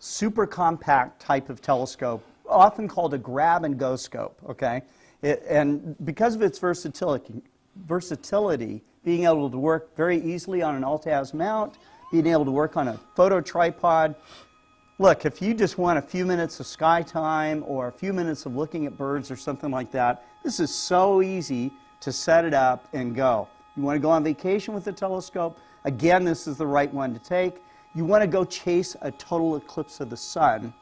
super compact type of telescope, often called a grab-and-go scope, okay? And because of its versatility, being able to work very easily on an alt-az mount, being able to work on a photo tripod. Look, if you just want a few minutes of sky time or a few minutes of looking at birds or something like that, this is so easy to set it up and go. You want to go on vacation with the telescope, again, this is the right one to take. You want to go chase a total eclipse of the sun.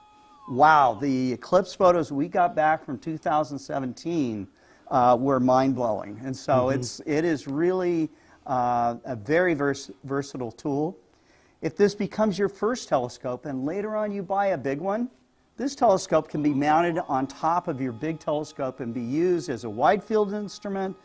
Wow, the eclipse photos we got back from 2017 were mind-blowing. And so it is really a very versatile tool. If this becomes your first telescope and later on you buy a big one, this telescope can be mounted on top of your big telescope and be used as a wide field instrument,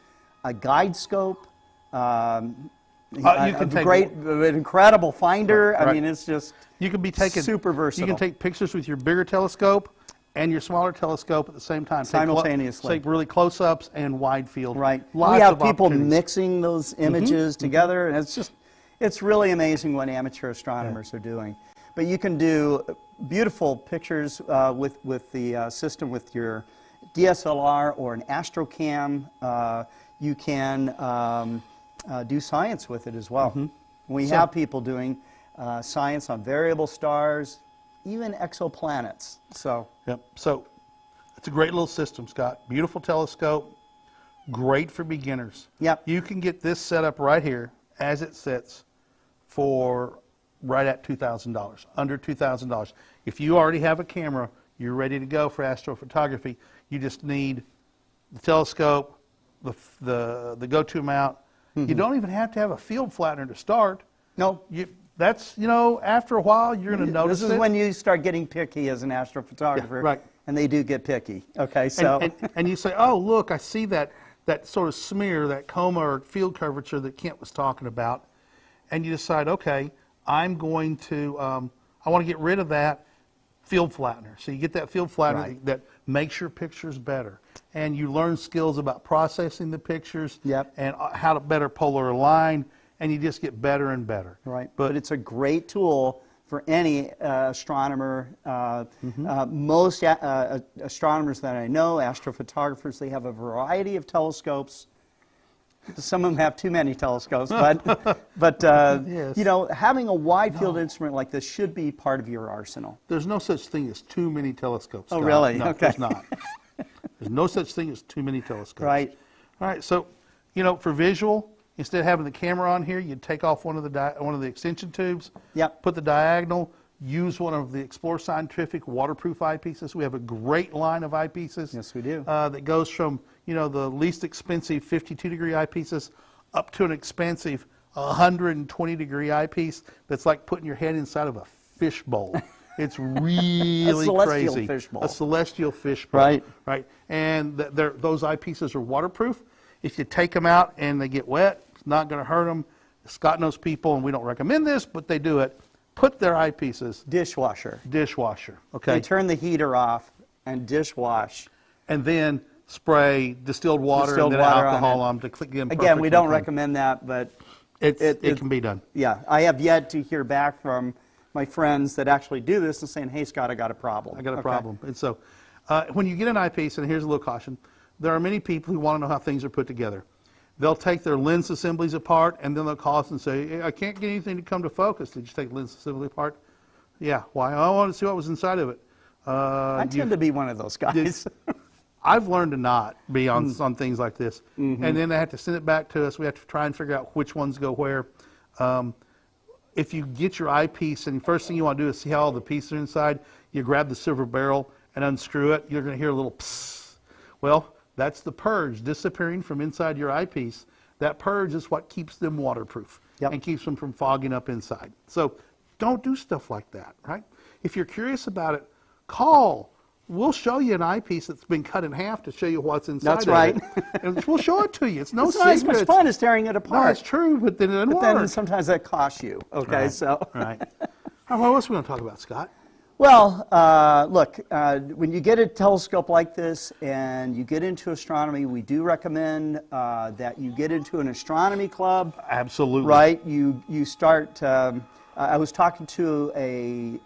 a guide scope, an incredible finder. Right. I mean, it's just super versatile. You can take pictures with your bigger telescope and your smaller telescope at the same time. Simultaneously. Take really close-ups and wide field. Right. Lots we have of people opportunities. mixing those images together, and it's really amazing what amateur astronomers are doing. But you can do beautiful pictures with the system with your DSLR or an Astrocam. You can do science with it as well. We have people doing science on variable stars, even exoplanets. So it's a great little system, Scott. Beautiful telescope, great for beginners. Yep. You can get this set up right here as it sits for right at $2,000, under $2,000. If you already have a camera, you're ready to go for astrophotography. You just need the telescope, the go-to mount. You don't even have to have a field flattener to start. No. That's, after a while, you're going to notice This is when you start getting picky as an astrophotographer. Yeah, right. And they do get picky. Okay, so. And you say, oh, look, I see that sort of smear, that coma or field curvature that Kent was talking about. And you decide, okay, I'm going to, I want to get rid of that field flattener. So you get that field flattener that makes your pictures better. And you learn skills about processing the pictures and how to better polar align, and you just get better and better. Right, but it's a great tool for any astronomer. Most astronomers that I know, astrophotographers, they have a variety of telescopes. Some of them have too many telescopes, but yes. Having a wide field instrument like this should be part of your arsenal. There's no such thing as too many telescopes. Oh, really? No, okay. There's not. There's no such thing as too many telescopes. Right. All right. So, for visual, instead of having the camera on here, you'd take off one of the extension tubes. Yep. Put the diagonal. Use one of the Explore Scientific waterproof eyepieces. We have a great line of eyepieces. Yes, we do. That goes from the least expensive 52-degree eyepieces up to an expensive 120-degree eyepiece that's like putting your head inside of a fishbowl. It's really crazy. Fishbowl. A celestial fishbowl. Right. Right. And those eyepieces are waterproof. If you take them out and they get wet, it's not going to hurt them. Scott knows people, and we don't recommend this, but they do it. Put their eyepieces. Dishwasher. Okay. They turn the heater off and dishwash. And then spray distilled water and then alcohol on to get them. Again, we don't recommend that, but it can be done. Yeah, I have yet to hear back from my friends that actually do this and saying, "Hey, Scott, I got a problem." I got a problem. And so, when you get an eyepiece, and here's a little caution, there are many people who want to know how things are put together. They'll take their lens assemblies apart, and then they'll call us and say, hey, I can't get anything to come to focus. Did you take the lens assembly apart? Yeah, why? I wanted to see what was inside of it. I tend to be one of those guys. I've learned to not be on things like this. And then they have to send it back to us. We have to try and figure out which ones go where. If you get your eyepiece, and the first thing you want to do is see how all the pieces are inside, you grab the silver barrel and unscrew it. You're going to hear a little psst. Well, that's the purge disappearing from inside your eyepiece. That purge is what keeps them waterproof and keeps them from fogging up inside. So don't do stuff like that, right? If you're curious about it, call. We'll show you an eyepiece that's been cut in half to show you what's inside. That's right. And we'll show it to you. It's no it's secret. not as much fun as tearing it apart. No, it's true, but then it doesn't work. Then sometimes that costs you. Okay, right. so. Right. What else are we going to talk about, Scott? Well, look, when you get a telescope like this and you get into astronomy, we do recommend that you get into an astronomy club. Absolutely. Right? You start, I was talking to a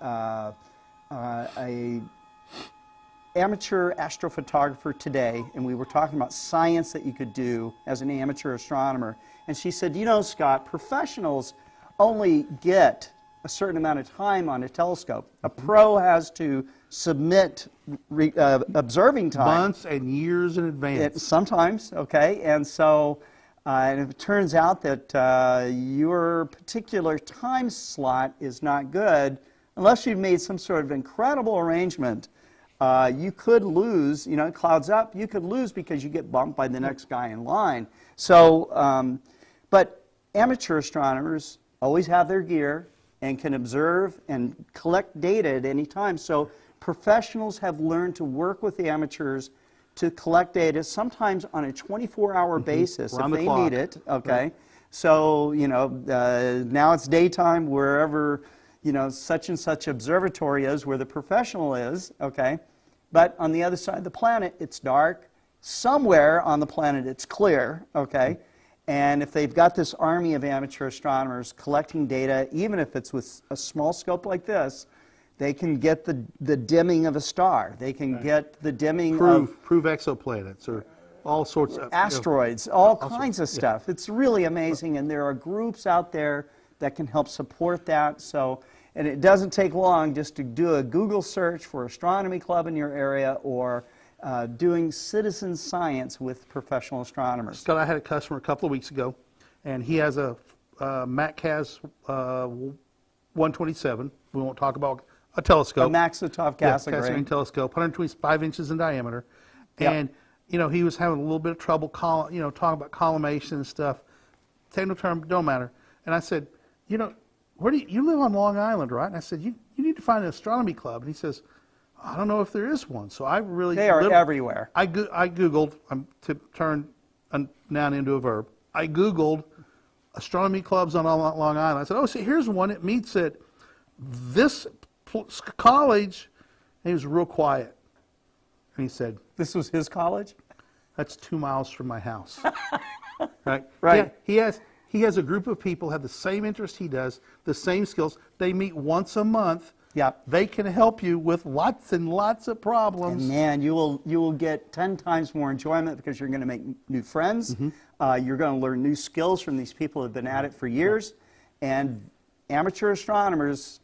amateur astrophotographer today, and we were talking about science that you could do as an amateur astronomer. And she said, Scott, professionals only get a certain amount of time on a telescope. A pro has to submit observing time. Months and years in advance. Sometimes, okay. And so, and if it turns out that your particular time slot is not good, unless you've made some sort of incredible arrangement you could lose, it clouds up, you could lose because you get bumped by the next guy in line. So, but amateur astronomers always have their gear and can observe and collect data at any time. So professionals have learned to work with the amateurs to collect data, sometimes on a 24-hour basis if they need it. Okay, right. So now it's daytime wherever such and such observatory is, where the professional is. Okay, but on the other side of the planet it's dark. Somewhere on the planet it's clear. Okay. And if they've got this army of amateur astronomers collecting data, even if it's with a small scope like this, they can get the dimming of a star. They can get the dimming of... Prove exoplanets or all sorts of... Asteroids, all kinds of stuff. It's really amazing, and there are groups out there that can help support that. So, and it doesn't take long just to do a Google search for astronomy club in your area, or doing citizen science with professional astronomers. Scott, I had a customer a couple of weeks ago, and he has a MACCAS 127. We won't talk about a telescope. A Maxitov Cassegrain telescope, 125 inches in diameter. And, he was having a little bit of trouble, talking about collimation and stuff. Technical term, don't matter. And I said, where do you live on Long Island, right? And I said, you need to find an astronomy club. And he says, I don't know if there is one. So I really... They are everywhere. I Googled, to turn a noun into a verb, I Googled astronomy clubs on Long Island. I said, oh, see, here's one. It meets at this college. And he was real quiet. And he said... This was his college? That's 2 miles from my house. Right? Right. Yeah, he has a group of people, have the same interest he does, the same skills. They meet once a month. Yep. They can help you with lots and lots of problems. And man, you will get 10 times more enjoyment because you're going to make new friends. You're going to learn new skills from these people who have been at it for years. And amateur astronomers,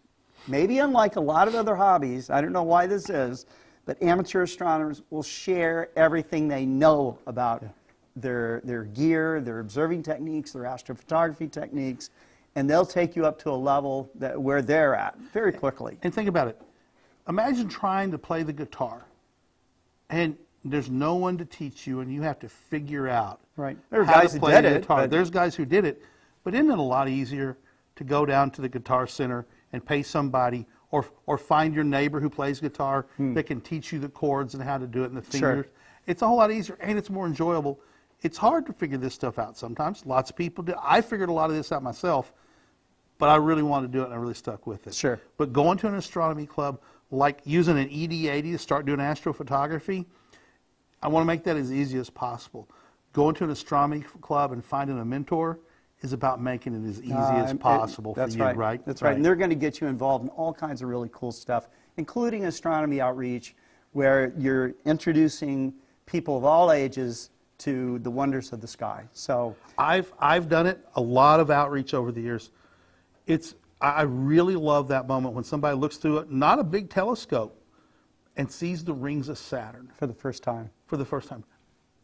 maybe unlike a lot of other hobbies, I don't know why this is, but amateur astronomers will share everything they know about their gear, their observing techniques, their astrophotography techniques. And they'll take you up to a level where they're at very quickly. And think about it. Imagine trying to play the guitar, and there's no one to teach you, and you have to figure out right. There are guys who did it. There's guys who did it, but isn't it a lot easier to go down to the Guitar Center and pay somebody, or find your neighbor who plays guitar that can teach you the chords and how to do it and the fingers? Sure. It's a whole lot easier, and it's more enjoyable. It's hard to figure this stuff out sometimes. Lots of people do. I figured a lot of this out myself. But I really wanted to do it, and I really stuck with it. Sure. But going to an astronomy club, like using an ED80 to start doing astrophotography, I want to make that as easy as possible. Going to an astronomy club and finding a mentor is about making it as easy as possible for you, right? That's right. And they're going to get you involved in all kinds of really cool stuff, including astronomy outreach, where you're introducing people of all ages to the wonders of the sky. So I've done it, a lot of outreach over the years. I really love that moment when somebody looks through it, not a big telescope, and sees the rings of Saturn. For the first time. For the first time.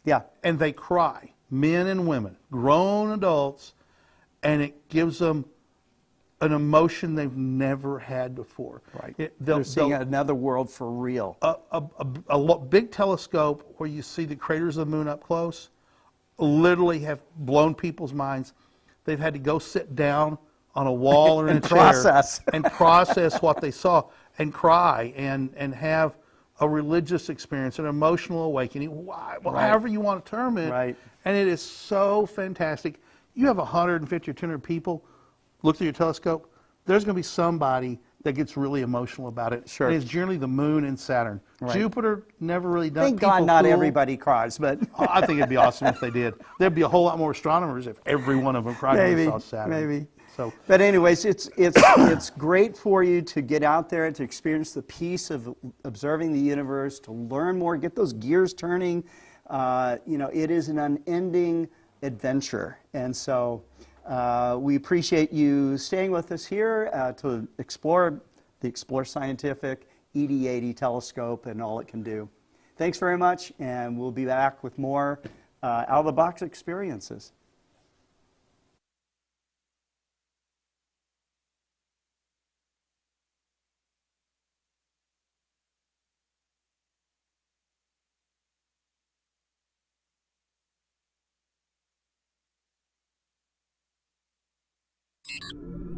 Yeah. And they cry, men and women, grown adults, and it gives them an emotion they've never had before. Right. They're seeing another world for real. A big telescope where you see the craters of the moon up close literally have blown people's minds. They've had to go sit down on a wall or in a chair and process what they saw and cry and have a religious experience, an emotional awakening, however you want to term it. Right. And it is so fantastic. You have 150 or 200 people look through your telescope, there's going to be somebody that gets really emotional about it. Sure. And it's generally the moon and Saturn. Right. Jupiter, never really done. Thank God not everybody cries, but... I think it'd be awesome if they did. There'd be a whole lot more astronomers if every one of them cried when they saw Saturn. Maybe. So. But anyways, it's great for you to get out there, to experience the peace of observing the universe, to learn more, get those gears turning. It is an unending adventure. And so we appreciate you staying with us here to explore the Explore Scientific ED80 telescope and all it can do. Thanks very much, and we'll be back with more out-of-the-box experiences. ED80.